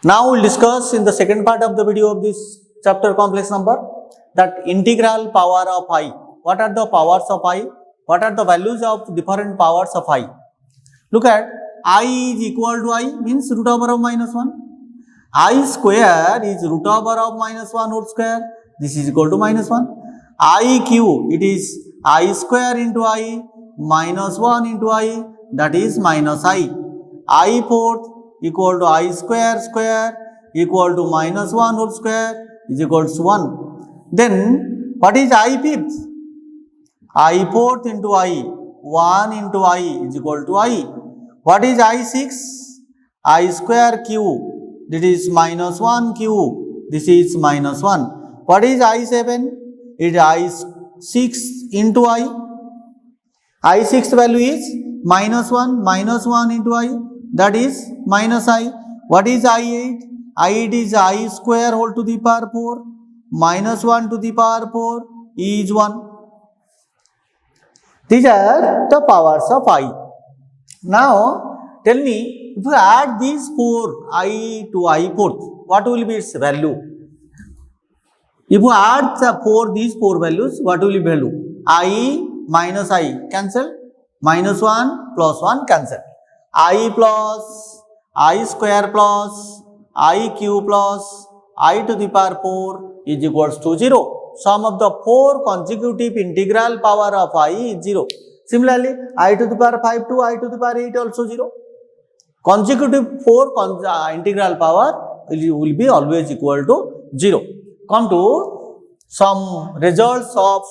Now we'll discuss in the second part of the video of this chapter complex number that integral power of I. What are the powers of I? What are the values of different powers of I? Look at I is equal to I means root over of minus 1. I square is root over of minus 1 whole square. This is equal to minus 1. I cube, it is I square into I minus 1 into I, that is minus I. I fourth equal to I square square equal to minus 1 whole square is equal to 1. Then what is I fifth? I fourth into I, 1 into I is equal to I. What is I sixth? I square cube, this is minus 1 cube, this is minus 1. What is I 7? It is I 6 into I 6 value is minus 1 into I, that is minus I. What is I 8? I 8 is I square whole to the power 4 minus 1 to the power 4 is 1. These are the powers of I. Now tell me, if you add these 4 I to I fourth, what will be its value? If you add these four values, what will be value? I minus I cancel, minus 1 plus 1 cancel. I plus I square plus I cube plus I to the power 4 is equals to 0. Sum of the 4 consecutive integral power of I is 0. Similarly, I to the power 5 to I to the power 8 also 0. Consecutive 4 integral power will be always equal to 0. Come to some results of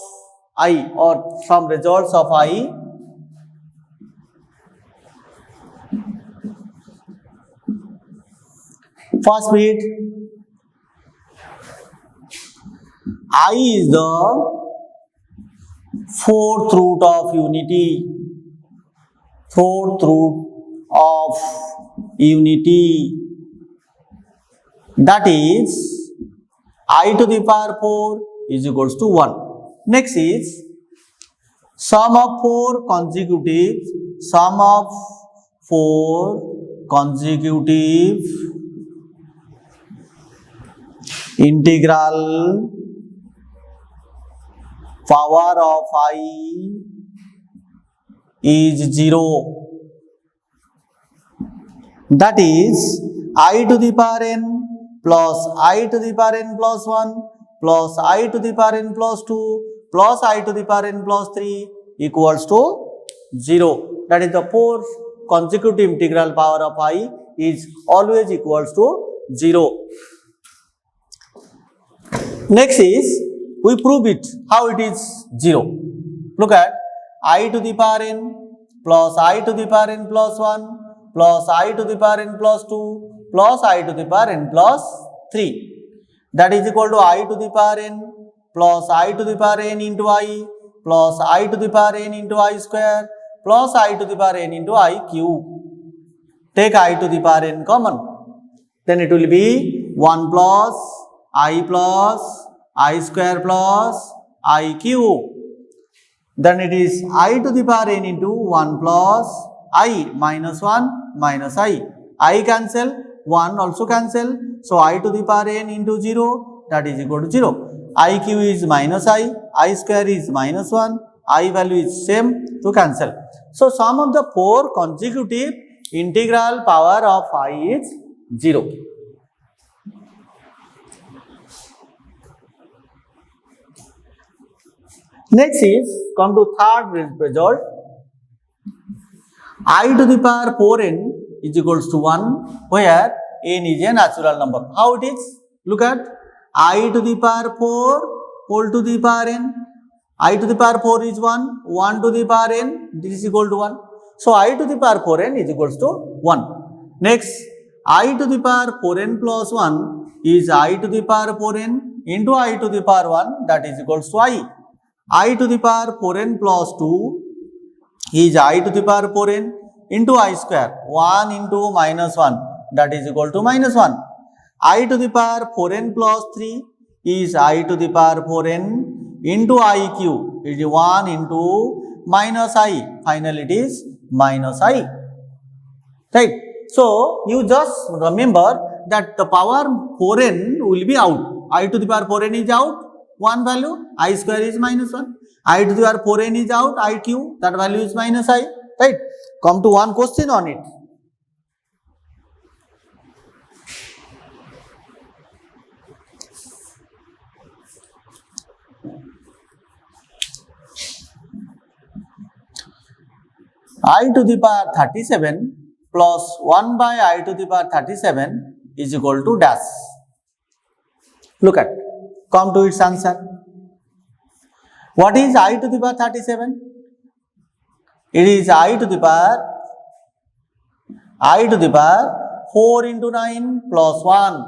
I or some results of I. First bit, I is the fourth root of unity. Fourth root of unity. That is I to the power 4 is equals to 1. Next is sum of 4 consecutive integral power of I is 0. That is I to the power n plus I to the power n plus 1 plus I to the power n plus 2 plus I to the power n plus 3 equals to 0. That is the 4 consecutive integral power of I is always equals to 0. Next is, we prove it, how it is 0. Look at I to the power n plus I to the power n plus 1 plus I to the power n plus 2 plus I to the power n plus 3. That is equal to I to the power n plus I to the power n into I plus I to the power n into I square plus I to the power n into I cube. Take I to the power n common. Then it will be 1 plus I square plus I cube. Then it is I to the power n into 1 plus I minus 1 minus I cancel, 1 also cancel. So I to the power n into 0, that is equal to 0. I cube is minus I square is minus 1, I value is same to cancel. So sum of the 4 consecutive integral power of I is 0. Next is, come to third result. I to the power 4n is equals to 1, where n is a natural number. How it is? Look at I to the power 4 whole to the power n. I to the power 4 is 1, 1 to the power n, this is equal to 1. So I to the power 4n is equals to 1. Next, I to the power 4n plus 1 is I to the power 4n into I to the power 1, that is equals to I to the power 4n plus 2 is I to the power 4n into I square, 1 into minus 1, that is equal to minus 1. I to the power 4n plus 3 is I to the power 4n into I cube, it is 1 into minus I, finally it is minus I, right. So you just remember that the power 4n will be out. I to the power 4n is out, one value, I square is minus 1. I to the power 4n is out, I cube, that value is minus I, right? Come to one question on it. I to the power 37 plus 1 by I to the power 37 is equal to dash. Look at, come to its answer. What is I to the power 37? It is I to the power 4 into 9 plus 1.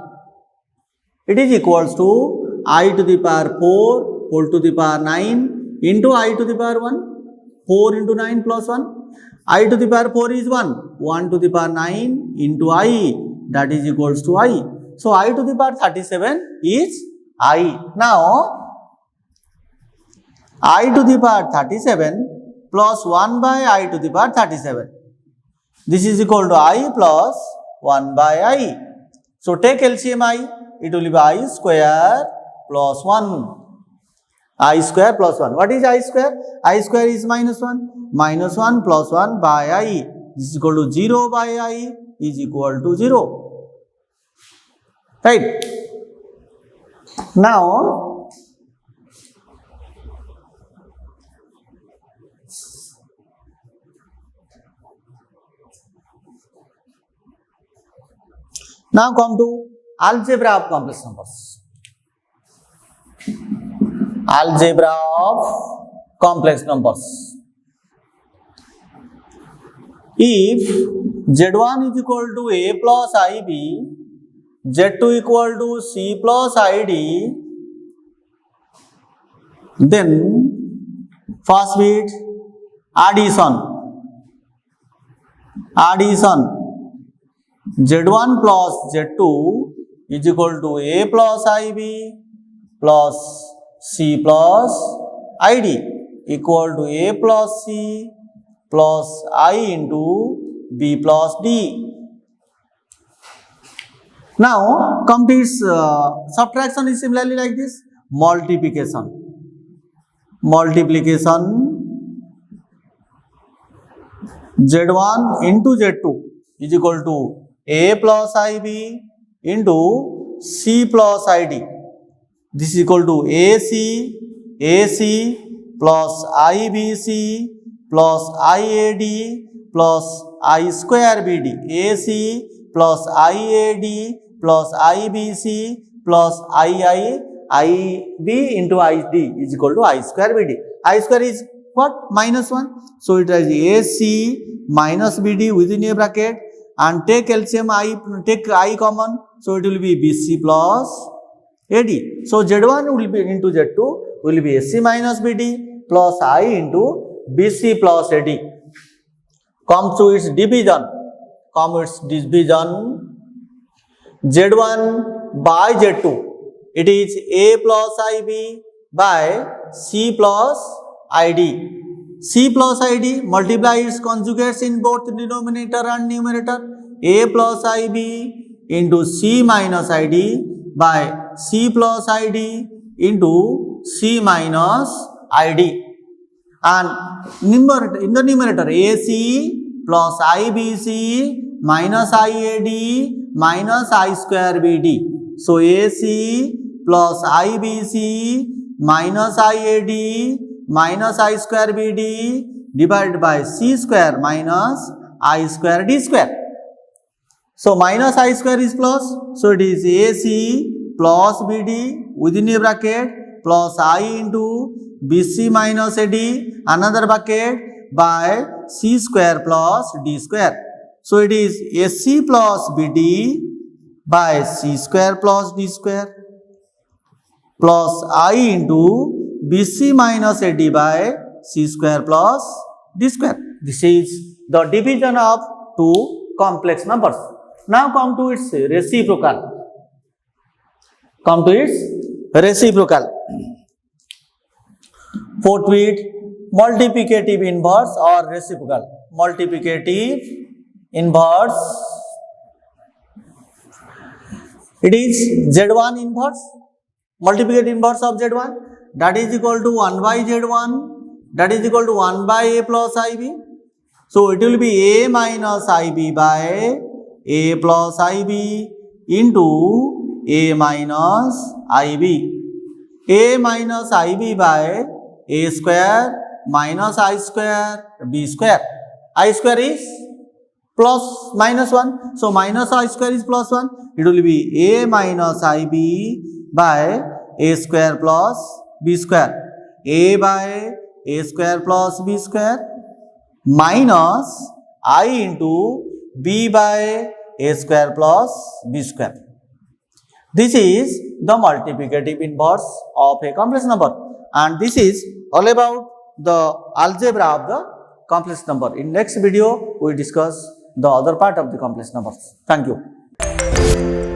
It is equals to I to the power 4 whole to the power 9 into I to the power 1. 4 into 9 plus 1. I to the power 4 is 1. 1 to the power 9 into I, that is equals to I. So, I to the power 37 is I. Now, I to the power 37 plus 1 by I to the power 37. This is equal to I plus 1 by I. So, take LCM I, it will be I square plus 1. I square plus 1. What is I square? I square is minus 1. Minus 1 plus 1 by I. This is equal to 0 by I is equal to 0. Right. Now, come to algebra of complex numbers. Algebra of complex numbers. If Z1 is equal to A plus IB, Z2 equal to C plus ID, then first bit addition. Z1 plus Z2 is equal to A plus IB plus C plus ID equal to A plus C plus I into B plus D. Now, come to its subtraction is similarly like this. Multiplication. Z1 into Z2 is equal to A plus IB into C plus ID. This is equal to AC plus IBC plus IAD plus I square BD. AC plus IAD plus IBC plus IB into ID is equal to I square BD. I square is what? Minus 1. So, it is AC minus BD within a bracket, and take LCM take I common. So, it will be BC plus AD. So, Z1 will be into Z2 will be AC minus BD plus I into BC plus AD. Come to its division. Z1 by Z2. It is A plus IB by C plus ID. C plus ID, multiply its conjugates in both denominator and numerator. A plus IB into C minus ID by C plus ID into C minus ID. And in the numerator, AC plus IBC minus IAD minus I square BD. So, AC plus IBC minus IAD minus I square BD divided by C square minus I square D square. So, minus I square is plus. So, it is AC plus BD within a bracket plus I into BC minus AD another bracket by C square plus D square. So, it is AC plus BD by C square plus D square plus I into BC minus AD by C square plus D square. This is the division of two complex numbers. Now, come to its reciprocal. Fourth bit, multiplicative inverse or reciprocal. Multiplicative inverse It is Z1 inverse, multiplicative inverse of Z1, that is equal to 1 by Z1, that is equal to 1 by A plus IB. So it will be A minus IB by A plus IB into A minus IB. A minus IB by A square minus I square B square. I square is plus minus 1. So minus I square is plus 1. It will be A minus IB by A square plus B square. A by A square plus B square minus I into B by A square plus B square. This is the multiplicative inverse of a complex number, and this is all about the algebra of the complex number. In next video, we discuss the other part of the complex numbers. Thank you.